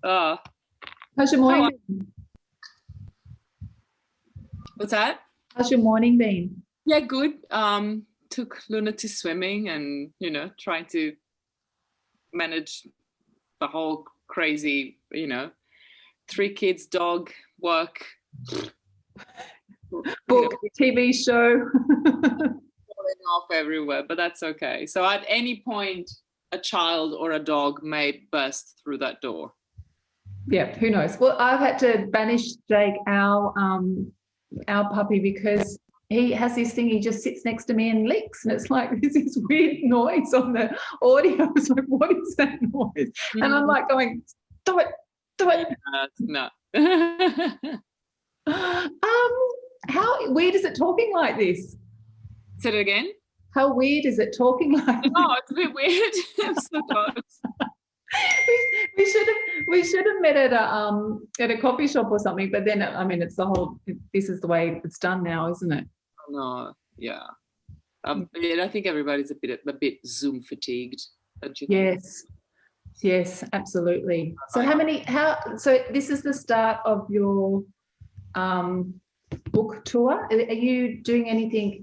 Oh, How's your how morning are, been? what's that? How's your morning been? Yeah, good. Took Luna to swimming and, trying to manage the whole crazy, three kids, dog, work, Book, TV show. falling off everywhere, but that's okay. So at any point, a child or a dog may burst through that door. Yeah, who knows? Well, I've had to banish Jake, our puppy, because he has this thing. He just sits next to me and licks, and it's like there's this weird noise on the audio. I was like, "What is that noise?" And I'm like going, "Do it, do it." No. How weird is it talking like this? Say it again. How weird is it talking like this? Oh, it's a bit weird. Sometimes. We should have met at a coffee shop or something. But then I mean, it's the whole. This is the way it's done now, isn't it? No, yeah. And I think everybody's a bit Zoom fatigued, don't you think? Yes, yes, absolutely. So how many? How? So this is the start of your um, book tour. Are you doing anything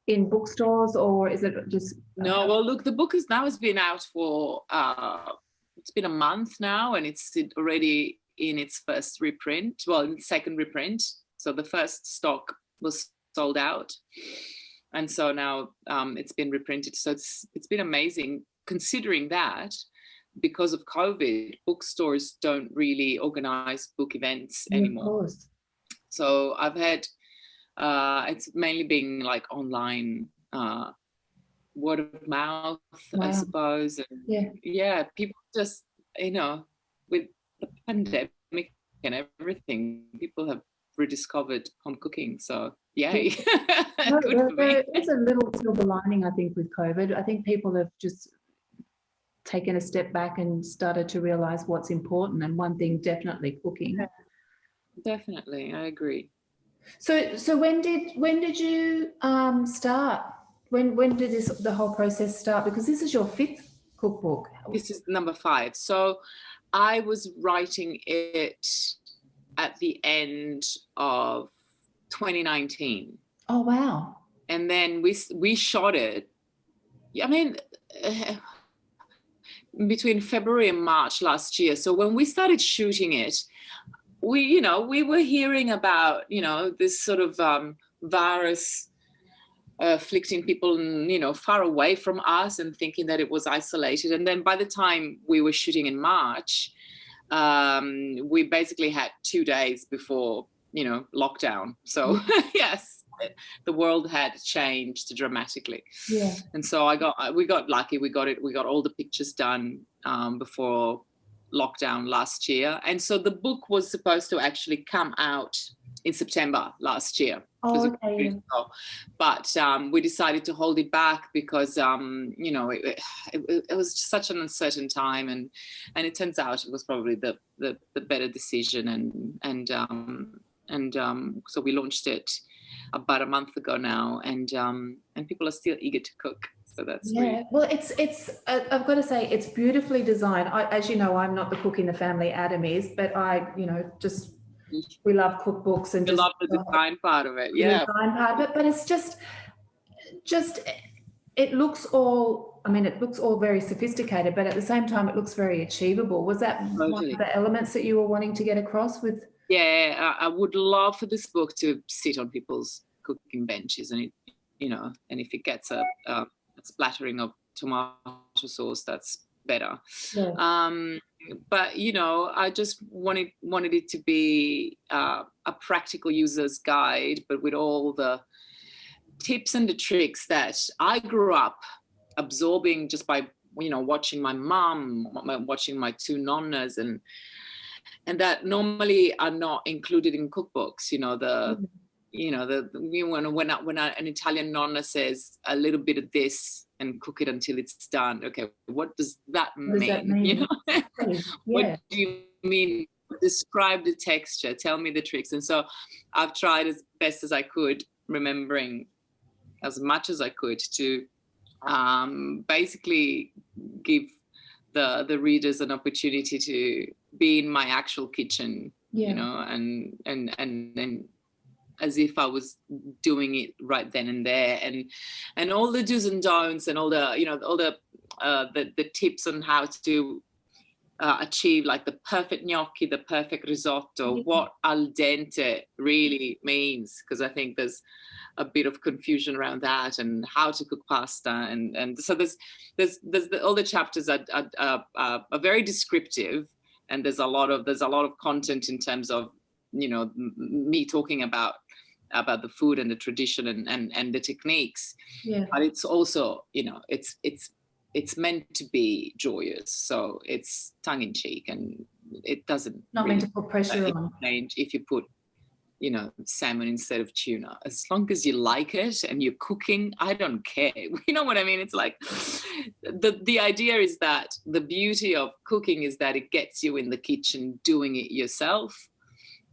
in bookstores, or is it just? No, well, look, the book has been out for it's been a month now, and it's already in its first reprint. Well, in its second reprint. So the first stock was sold out, and so now it's been reprinted. So it's been amazing considering that. Because of COVID, bookstores don't really organize book events Yeah, of anymore. course. So I've had it's mainly been like online word of mouth, I Wow. suppose. And Yeah. yeah, people just, with the pandemic and everything, people have rediscovered home cooking. So Yeah. yay, No, good for me. there is a little silver lining, I think, with COVID. I think people have just taken a step back and started to realize what's important. And one thing, definitely cooking. Definitely, I agree. So when did you start? When did the whole process start? Because this is your fifth cookbook. This is number 5. So I was writing it at the end of 2019. Oh wow. And then we shot it. I mean, between February and March last year. So when we started shooting it, we were hearing about, this sort of virus afflicting people, far away from us, and thinking that it was isolated. And then by the time we were shooting in March, we basically had 2 days before, lockdown. So yes, the world had changed dramatically. Yeah. And so we got lucky. We got all the pictures done before lockdown last year. And so the book was supposed to actually come out in September last year. Oh, okay. But we decided to hold it back because it was such an uncertain time, and it turns out it was probably the better decision, and so we launched it about a month ago now, and people are still eager to cook. So that's really. Well, it's I've got to say it's beautifully designed. As you know, I'm not the cook in the family. Adam is, but just we love cookbooks and I love the design part of it. Yeah, design part of it. But it's just it looks all. I mean, it looks all very sophisticated, but at the same time, it looks very achievable. Was that one of the elements that you were wanting to get across with? Yeah, I would love for this book to sit on people's cooking benches, and and if it gets a splattering of tomato sauce, that's better. Yeah. But I just wanted it to be a practical user's guide, but with all the tips and the tricks that I grew up absorbing just by watching my mom, watching my 2 nonnas, and that normally are not included in cookbooks. When an Italian nonna says a little bit of this and cook it until it's done. Okay, what does that mean? What do you mean? Describe the texture. Tell me the tricks. And so I've tried as best as I could, remembering as much as I could, to basically give the readers an opportunity to be in my actual kitchen, you know, and as if I was doing it right then and there, and all the do's and don'ts, and all the, you know, all the tips on how to achieve like the perfect gnocchi, the perfect risotto, what al dente really means, because I think there's a bit of confusion around that, and how to cook pasta, and so there's all the chapters are very descriptive, and there's a lot of content in terms of, you know, me talking about the food and the tradition and the techniques. But it's also, you know, it's meant to be joyous, so it's tongue-in-cheek, and it doesn't not really meant to put pressure on. Change if you put, you know, salmon instead of tuna, as long as you like it and you're cooking, I don't care. You know what I mean? It's like the idea is that the beauty of cooking is that it gets you in the kitchen doing it yourself.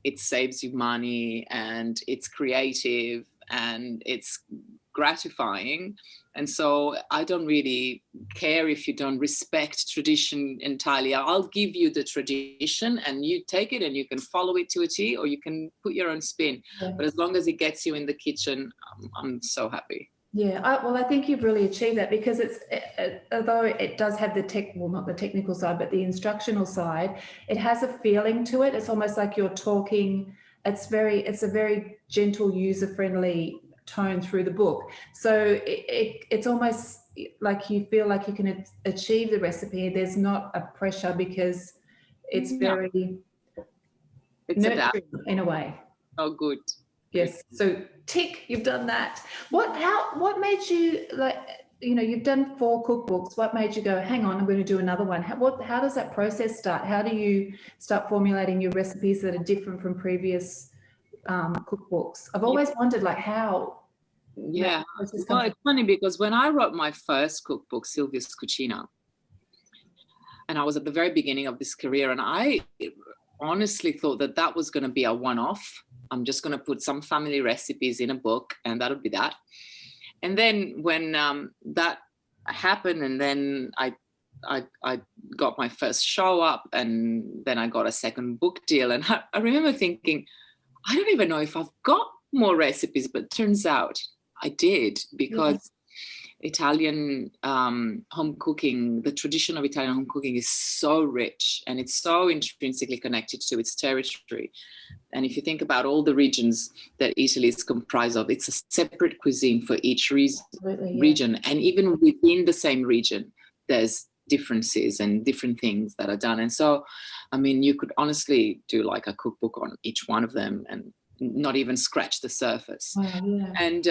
It saves you money, and it's creative, and it's gratifying. And so I don't really care if you don't respect tradition entirely. I'll give you the tradition, and you take it and you can follow it to a T, or you can put your own spin. But as long as it gets you in the kitchen, I'm so happy. Yeah, I think you've really achieved that, because although it does have not the technical side, but the instructional side, it has a feeling to it. It's almost like you're talking. It's a very gentle, user-friendly tone through the book. So it's almost like you feel like you can achieve the recipe. There's not a pressure, because it's very nurturing in a way. Oh, good. Yes. So tick, you've done that. What made you, like, you know, you've done 4 cookbooks. What made you go, hang on, I'm going to do another one? How does that process start? How do you start formulating your recipes that are different from previous cookbooks? I've always wondered, like, how. Yeah. Well, it's funny, because when I wrote my first cookbook, Silvia's Cucina, and I was at the very beginning of this career, and I honestly thought that was going to be a one-off. I'm just going to put some family recipes in a book, and that'll be that. And then when that happened, and then I got my first show up, and then I got a second book deal. And I remember thinking, I don't even know if I've got more recipes, but it turns out I did, because Italian home cooking, the tradition of Italian home cooking is so rich, and it's so intrinsically connected to its territory. And if you think about all the regions that Italy is comprised of, it's a separate cuisine for each region. And even within the same region, there's differences and different things that are done. And so, I mean, you could honestly do like a cookbook on each one of them, and not even scratch the surface. Wow, and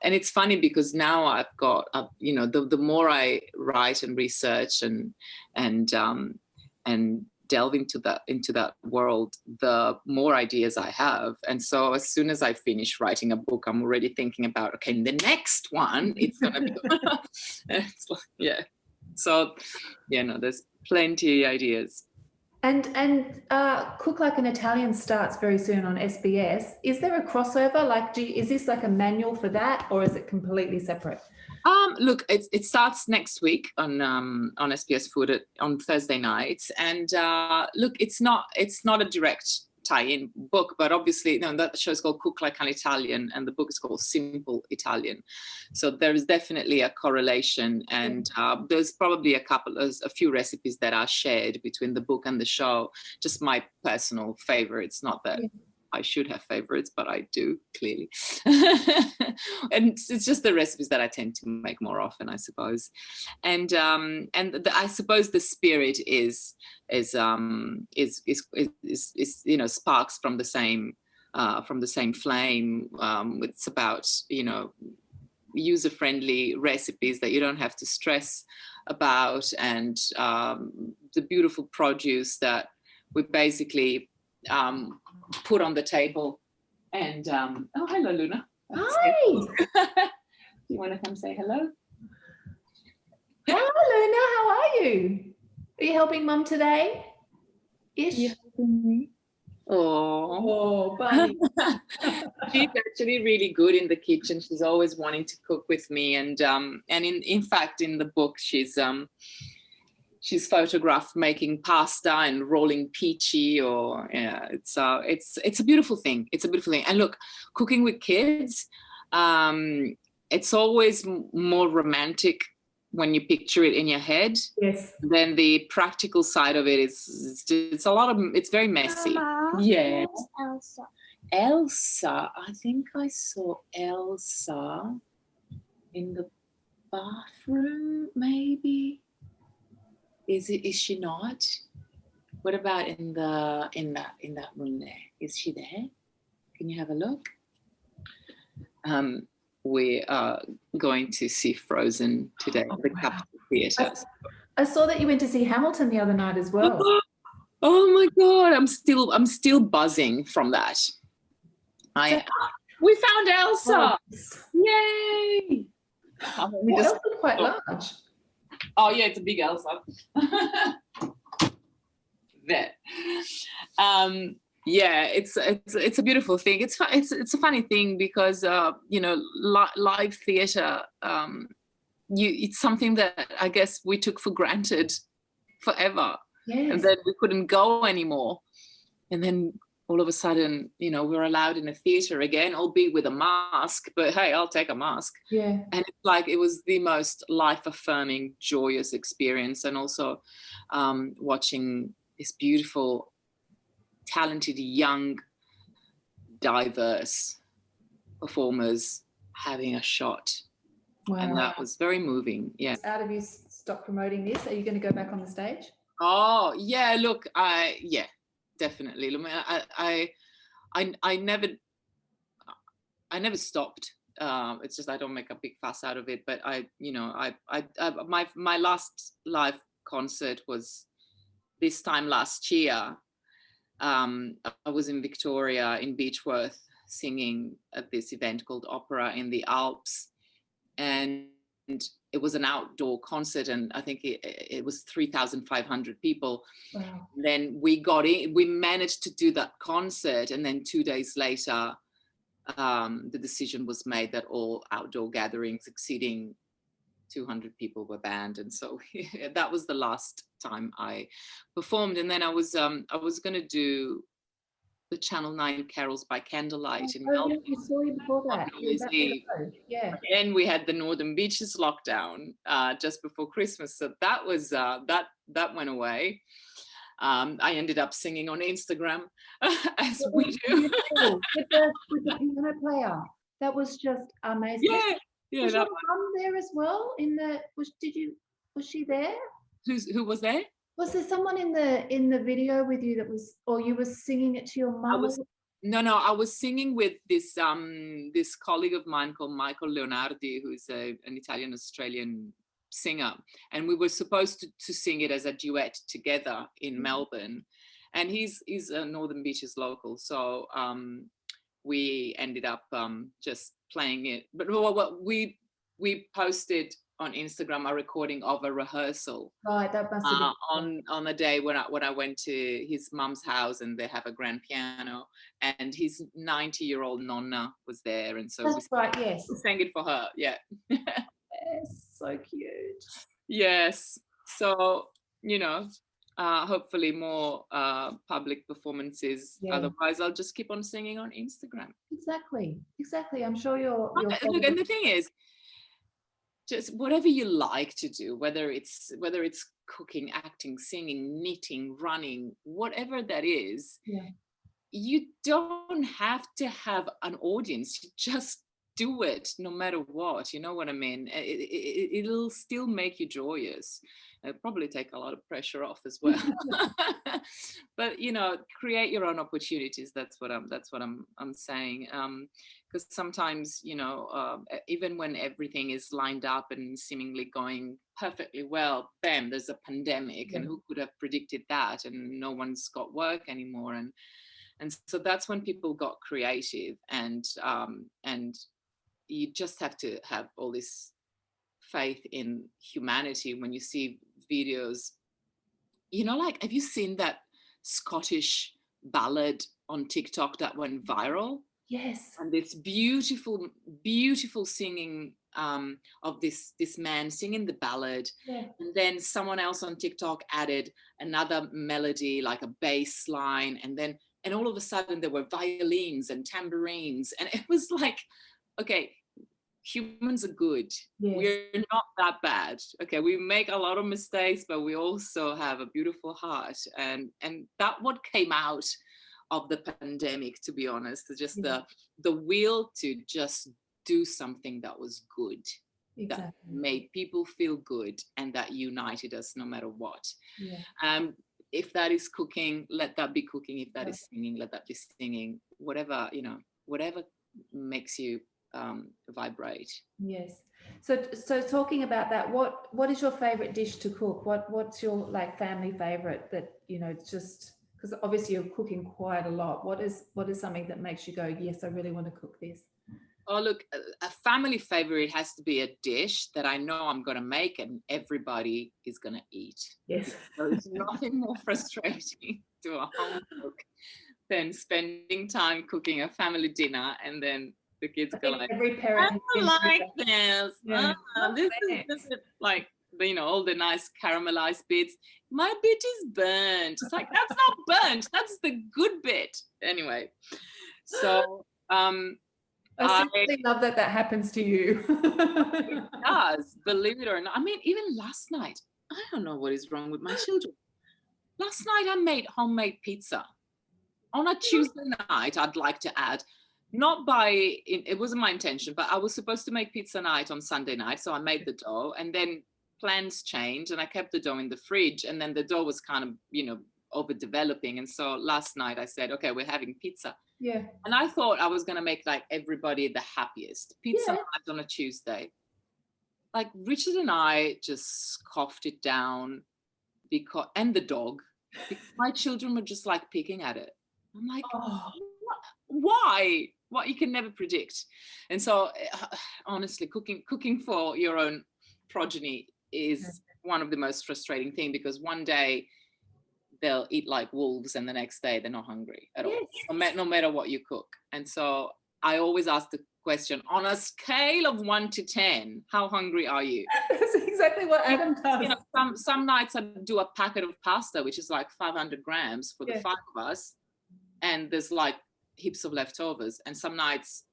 it's funny, because now I've got you know, the more I write and research and delve into that world, the more ideas I have. And so as soon as I finish writing a book, I'm already thinking about, okay, the next one, it's gonna be it's like, so there's plenty of ideas. And Cook Like an Italian starts very soon on SBS. Is there a crossover? Like, is this like a manual for that, or is it completely separate? Look, it starts next week on SBS Food on Thursday nights, and look, it's not a direct tie-in book, but obviously, that show is called Cook Like an Italian, and the book is called Simple Italian. So there is definitely a correlation, and there's probably a few recipes that are shared between the book and the show. Just my personal favorites, not that I should have favorites, but I do, clearly. And it's just the recipes that I tend to make more often, I suppose. And I suppose the spirit is sparks from the same flame. It's about user-friendly recipes that you don't have to stress about, and the beautiful produce that we basically put on the table. And oh, hello, Luna. Hi. Do you want to come say hello? Hi, Luna. How are you? Are you helping Mum today? Ish. You helping me? Oh, bunny. She's actually really good in the kitchen. She's always wanting to cook with me, and in fact, in the book, she's she's photographed making pasta and rolling peachy, or yeah, it's a beautiful thing. It's a beautiful thing. And look, cooking with kids, it's always more romantic when you picture it in your head. Yes. Then the practical side of it is it's a lot of, it's very messy. Mama, Yes. where's Elsa? Elsa, I think I saw Elsa in the bathroom, maybe. Is she not? What about in that room there? Is she there? Can you have a look? We are going to see Frozen today at the Capitol Theatre. I saw that you went to see Hamilton the other night as well. Oh my God, I'm still buzzing from that. We found Elsa. Yay! Elsa's quite large. Oh yeah, it's a big Elsa. There. Yeah, it's a beautiful thing. It's a funny thing because you know, live theatre, it's something that I guess we took for granted forever. Yes. And then we couldn't go anymore. And then all of a sudden, you know, we're allowed in a theatre again, albeit with a mask, but hey, I'll take a mask. Yeah. And it's like, it was the most life-affirming, joyous experience. And also watching this beautiful, talented, young, diverse performers having a shot. Wow. And that was very moving. Yeah. How have you stopped promoting this? Are you going to go back on the stage? Oh yeah, look, yeah, definitely. I never stopped. It's just I don't make a big fuss out of it. But my last live concert was this time last year. I was in Victoria in Beechworth singing at this event called Opera in the Alps, and it was an outdoor concert, and I think it was 3,500 people. Wow. Then we managed to do that concert, and then 2 days later, the decision was made that all outdoor gatherings exceeding 200 people were banned, and so that was the last time I performed. And then I was going to do the Channel 9 Carols by Candlelight in Melbourne. I saw you before that. Yeah. And we had the Northern Beaches lockdown just before Christmas, so that was that went away. I ended up singing on Instagram, as we do. With the piano player. That was just amazing. Yeah. Was your mum there as well? Was she there? Who was there? Was there someone in the video with you that was, or you were singing it to your mum? No, I was singing with this this colleague of mine called Michael Leonardi, who's an Italian-Australian singer, and we were supposed to sing it as a duet together in Melbourne, and he's a Northern Beaches local, so we ended up just playing it. But we posted on Instagram a recording of a rehearsal. Right, that must have been on a day when I went to his mum's house, and they have a grand piano, and his 90-year-old nonna was there, and so that's right. Yes, we sang it for her. Yeah. Yes, so cute. Yes. So hopefully more public performances. Yeah. Otherwise, I'll just keep on singing on Instagram. Exactly. I'm sure you're look, and the thing is, just whatever you like to do, whether it's cooking, acting, singing, knitting, running, whatever that is, you don't have to have an audience. You just do it no matter what. You know what I mean? It'll still make you joyous. It'll probably take a lot of pressure off as well. But create your own opportunities. That's what I'm saying. Because sometimes even when everything is lined up and seemingly going perfectly well, bam, there's a pandemic, and who could have predicted that? And no one's got work anymore, and so that's when people got creative, and you just have to have all this faith in humanity. When you see videos, like, have you seen that Scottish ballad on TikTok that went viral? Yes. And this beautiful, beautiful singing of this man singing the ballad, Yeah. and then someone else on TikTok added another melody, like a bass line, and all of a sudden there were violins and tambourines, and it was like, okay, humans are good. Yes. We're not that bad. Okay, we make a lot of mistakes, but we also have a beautiful heart, and that what came out of the pandemic, to be honest, just the will to just do something that was good, that made people feel good, and that united us no matter what. If that is cooking, let that be cooking. If that is singing, let that be singing. Whatever, whatever makes you vibrate. Yes. So talking about that, what is your favorite dish to cook? What's your like family favorite that, just because obviously you're cooking quite a lot. What is something that makes you go, yes, I really want to cook this? Oh, look, a family favorite has to be a dish that I know I'm going to make and everybody is going to eat. Yes. There's nothing more frustrating to a home cook than spending time cooking a family dinner and then the kids go like, every parent I like this. Yeah. This is like, all the nice caramelized bits. My bit is burnt. It's like, that's not burnt. That's the good bit. Anyway, so I simply love that happens to you. It does, believe it or not. I mean, even last night, I don't know what is wrong with my children. Last night I made homemade pizza. On a Tuesday night, I'd like to add, it wasn't my intention, but I was supposed to make pizza night on Sunday night. So I made the dough, and then plans changed and I kept the dough in the fridge, and then the dough was kind of, overdeveloping. And so last night I said, okay, we're having pizza. Yeah. And I thought I was going to make like everybody the happiest. Pizza night on a Tuesday. Like Richard and I just scoffed it down and the dog, because my children were just like picking at it. I'm like, why? What you can never predict. And so honestly, cooking for your own progeny is one of the most frustrating things, because one day they'll eat like wolves and the next day they're not hungry at all, no matter what you cook. And so I always ask the question, on a scale of 1 to 10, how hungry are you? That's exactly what Adam does. Some nights I do a packet of pasta, which is like 500 grams for the 5 of us, and there's like heaps of leftovers. And some nights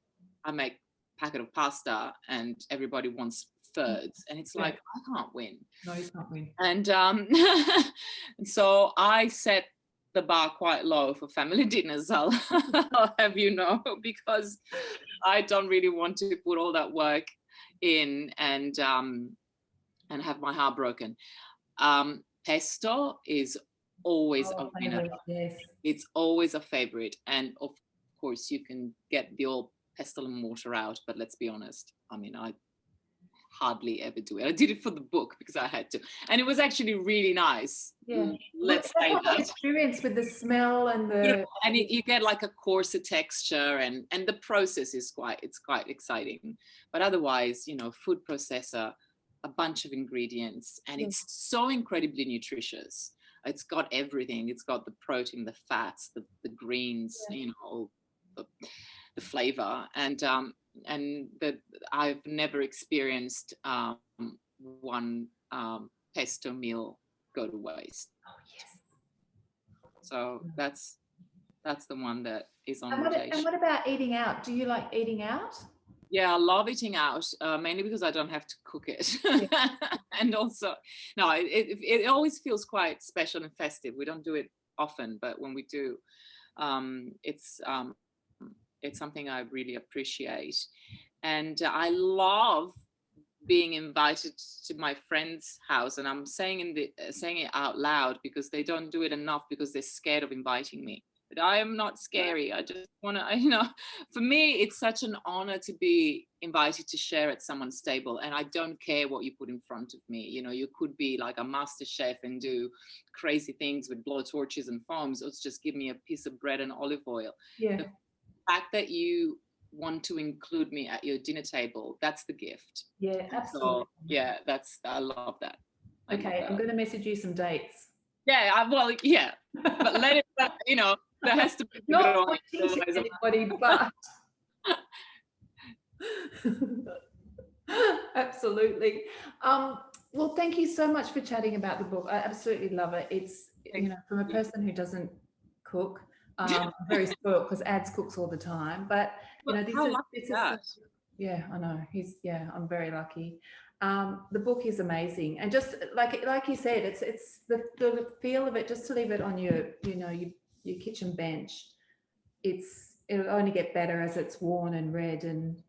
I make a packet of pasta and everybody wants thirds, and it's like, I can't win. No, you can't win. And so I set the bar quite low for family dinners, I'll have you know, because I don't really want to put all that work in and have my heart broken. Pesto is always a winner. Yes. It's always a favorite, and of course you can get the old pestle and mortar out, but let's be honest, I mean, I hardly ever do it. I did it for the book because I had to, and it was actually really nice. Let's say that experience with the smell and the and you get like a coarser texture, and the process is quite exciting. But otherwise, food processor, a bunch of ingredients, and it's so incredibly nutritious. It's got everything. It's got the protein, the fats, the greens, the flavor, and that I've never experienced one pesto meal go to waste. Oh yes. So that's the one that is on rotation. And what about eating out? Do you like eating out? Yeah, I love eating out, mainly because I don't have to cook it. And also, no, it always feels quite special and festive. We don't do it often, but when we do, it's something I really appreciate. And I love being invited to my friend's house, and I'm saying it out loud because they don't do it enough, because they're scared of inviting me. But I am not scary. I just want to, for me, it's such an honor to be invited to share at someone's table. And I don't care what you put in front of me. You could be like a master chef and do crazy things with blowtorches and foams, or just give me a piece of bread and olive oil. Yeah. The fact that you want to include me at your dinner table, that's the gift. Yeah, absolutely. So, I love that. Okay, I'm going to message you some dates. Yeah, but let it, there has to be not anybody, but Absolutely. Well, thank you so much for chatting about the book. I absolutely love it. It's, you know, from a person who doesn't cook, I'm very spoiled because Ads cooks all the time. But you know, How lucky this is is that? yeah, I know. I'm very lucky. The book is amazing, and just like you said, it's the feel of it. Just to leave it on your, you know, your kitchen bench. It'll only get better as it's worn and read, and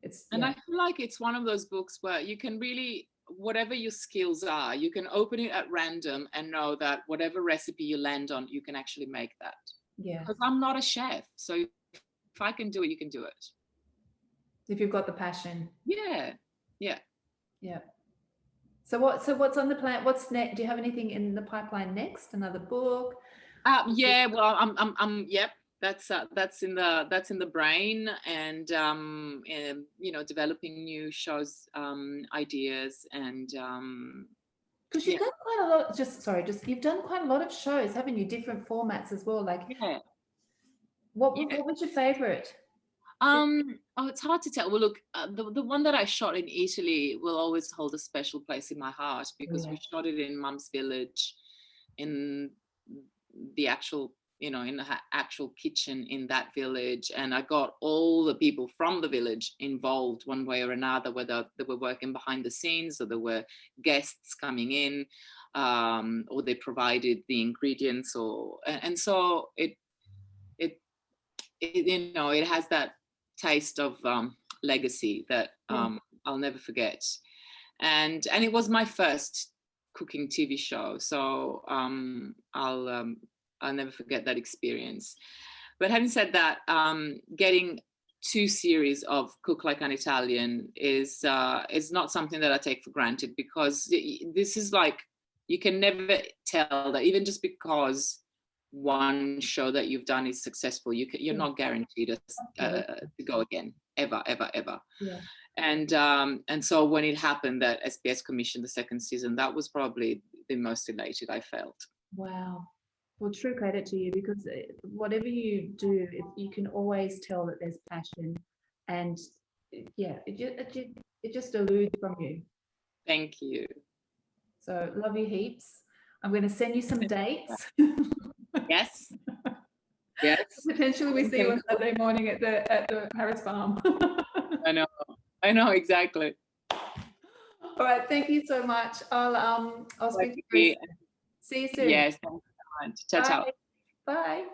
it's And I feel like it's one of those books where you can really, whatever your skills are, you can open it at random and know that whatever recipe you land on, you can actually make that. yeah. Because I'm not a chef. So if I can do it, you can do it. If you've got the passion. Yeah. Yeah. Yeah. So what's on the plan? What's next? Do you have anything in the pipeline next? Another book? Yeah, well, yep. That's in the brain, and you know, developing new shows, ideas, and Because you've done quite a lot. Just you've done quite a lot of shows, haven't you? Different formats as well. Like, yeah. what was your favorite? Oh, it's hard to tell. Well, look, the one that I shot in Italy will always hold a special place in my heart because we shot it in Mum's village, in the actual, you know, in the actual kitchen in that village, and I got all the people from the village involved one way or another, whether they were working behind the scenes or there were guests coming in, or they provided the ingredients, or and so it you know, it has that taste of legacy that I'll never forget. And it was my first cooking TV show, so I'll never forget that experience. But having said that, getting 2 series of Cook Like an Italian is not something that I take for granted, because this is like, you can never tell that even just because one show that you've done is successful, you're not guaranteed to go again, ever. Yeah. And so when it happened that SBS commissioned the 2nd season, that was probably the most elated I felt. Wow. Well, true credit to you, because whatever you do, you can always tell that there's passion, and yeah, it just eludes from you. Thank you. So love you heaps. I'm going to send you some dates. Yes. Yes. Potentially we see you on Saturday morning at the Harris Farm. I know exactly. All right, thank you so much. I'll speak to you. See you soon. Yes. Ciao, ciao. Bye.